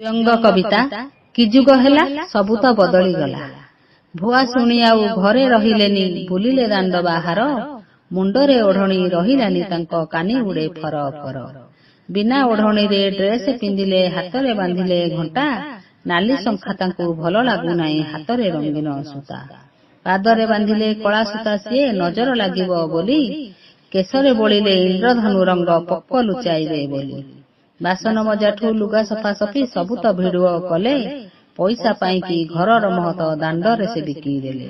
ବ୍ୟଙ୍ଗ କବିତା କି ଯୁଗ ହେଲା ସବୁ ତ ବଦଳି ଗଲା। ଭୁଆ ଶୁଣି ଆଉ ଘରେ ରହିଲେନି, ବୁଲିଲେ ଦାଣ୍ଡ ବାହାର। ମୁଣ୍ଡରେ ଓଢ଼ଣୀ ରହିଲାନି ତାଙ୍କ, କାନି ଉଡ଼େ ଫର ଫର। ବିନା ଓଢ଼ଣୀରେ ଡ୍ରେସ ପିନ୍ଧିଲେ, ହାତରେ ବାନ୍ଧିଲେ ଘଣ୍ଟା। ନାଲି ଶଙ୍ଖା ତାଙ୍କୁ ଭଲ ଲାଗୁନାହିଁ, ହାତରେ ରଙ୍ଗୀନ ସୂତା। ପାଦରେ ବାନ୍ଧିଲେ କଳା ସୂତା ସିଏ, ନଜର ଲାଗିବ ବୋଲି। କେଶରେ ବୋଳିଲେ ଇନ୍ଦ୍ରଧନୁ ରଙ୍ଗ, ପୋକ ଲୁଚାଇବେ ବୋଲି। ବାସନ ମଜାଠୁ ଲୁଗା ସଫାସଫି ସବୁ ତ ଭିଡୁଅ କଲେ। ପଇସା ପାଇଁକି ଘରର ମହତ ଦାଣ୍ଡରେ ସେ ବିକିଦେଲେ।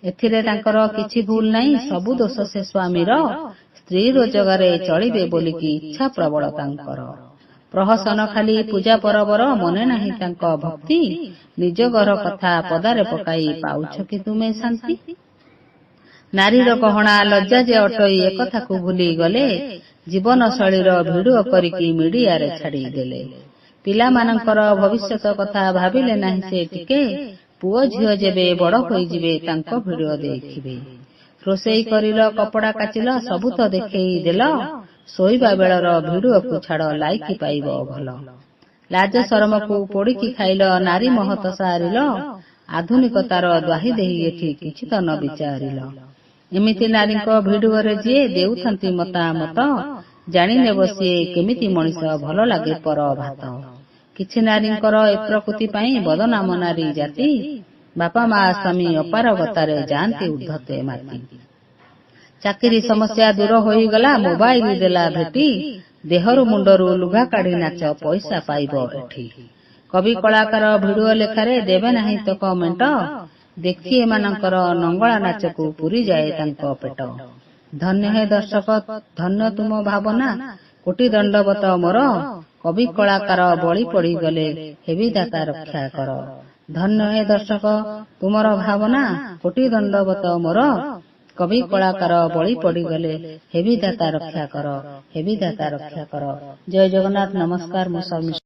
ଏଥିରେ ତାଙ୍କର କିଛି ଭୁଲ ନାହିଁ, ସବୁ ଦୋଷ ସେ ସ୍ୱାମୀର। ସ୍ତ୍ରୀ ରୋଜଗାରେ ଚଳିବେ ବୋଲିକି ଇଚ୍ଛା ପ୍ରବଳ ତାଙ୍କର। ପ୍ରହସନ ଖାଲି ପୂଜା ପରବର, ମନେ ନାହିଁ ତାଙ୍କ ଭକ୍ତି। ନିଜ ଘର କଥା ପଦାରେ ପକାଇ ପାଉଛ କି ତୁମେ ଶାନ୍ତି। ନାରୀର ଗହଣା ଲଜ୍ଜା ଯେ ଅଟଇ ଏକଥାକୁ ଭୁଲି ଗଲେ। ଜୀବନ ଶୈଳୀର ଭିଡୁଅ କରିକି ମିଡିଆରେ ଛାଡିଦେଲେ। ପିଲାମାନଙ୍କର ଭବିଷ୍ୟତ କଥା ଭାବିଲେ ନାହିଁ ସେ ଟିକେ। ପୁଅ ଝିଅ ଯେବେ ବଡ଼ ହୋଇଯିବେ ତାଙ୍କ ଭିଡିଓ ଦେଖିବେ। ରୋଷେଇ କରିଲ, କପଡ଼ା କାଚିଲ, ସବୁ ତ ଦେଖେଇ ଦେଲ। ଶୋଇବା ବେଳର ଭିଡିଓକୁ ଛାଡ଼, ଲାଇକି ପାଇବ ଭଲ। ଲାଜ ସରମକୁ ପୋଡ଼ିକି ଖାଇଲ, ନାରୀ ମହତ ସାରିଲ। ଆଧୁନିକତାର ଦ୍ୱାହି ଦେଇ ଏଠି କିଛି ତ ନ ବିଚାରିଲ। ଏମିତି ନାରୀଙ୍କ ଭିଡିଓରେ ଯିଏ ଦେଉଥାନ୍ତି ମତାମତ, ଜାଣିନେବ ସିଏ କେମିତି ମଣିଷ, ଭଲ ଲାଗେ ପର ଭାତ। କିଛି ନାରୀଙ୍କର ଏ ପ୍ରକୃତି ପାଇଁ ବଦନାମ ନାରୀ ଜାତି। ବାପା ମା ସ୍ୱାମୀ ଅପାରଗତାରେ ଯାଆନ୍ତି ଉଦ୍ଧତେ ମାତି। ଚାକିରି ସମସ୍ୟା ଦୂର ହୋଇଗଲା, ମୋବାଇଲ ଦେଲା ଭେଟି। ଦେହରୁ ମୁଣ୍ଡରୁ ଲୁଗା କାଢି ନାଚ, ପଇସା ପାଇବ ଏଠି। କବି କଳାକାର ଭିଡିଓ ଲେଖାରେ ଦେବେ ନାହିଁ ତ କମେଣ୍ଟ। ଦେଖି ଏମାନଙ୍କର ନଙ୍ଗଳା ନାଚକୁ ପୁରିଯାଏ ତାଙ୍କ ପେଟ। ଧନ୍ୟ ହେ ଦର୍ଶକ, ଧନ୍ୟ ତୁମ ଭାବନା, କୋଟି ଦଣ୍ଡବତ ମୋର। କବି କଳାକାର ବଳି ପଡ଼ିଗଲେ, ହେବି ଦାତା ରକ୍ଷା କର। ଧନ୍ୟ ହେ ଦର୍ଶକ ତୁମର ଭାବନା, କୋଟି ଦଣ୍ଡବତ ମୋର। କବି କଳାକାର ବଳି ପଡ଼ିଗଲେ, ହେବି ଦାତା ରକ୍ଷା କର, ହେବି ଦାତା ରକ୍ଷା କର। ଜୟ ଜଗନ୍ନାଥ। ନମସ୍କାର। ମୁଁ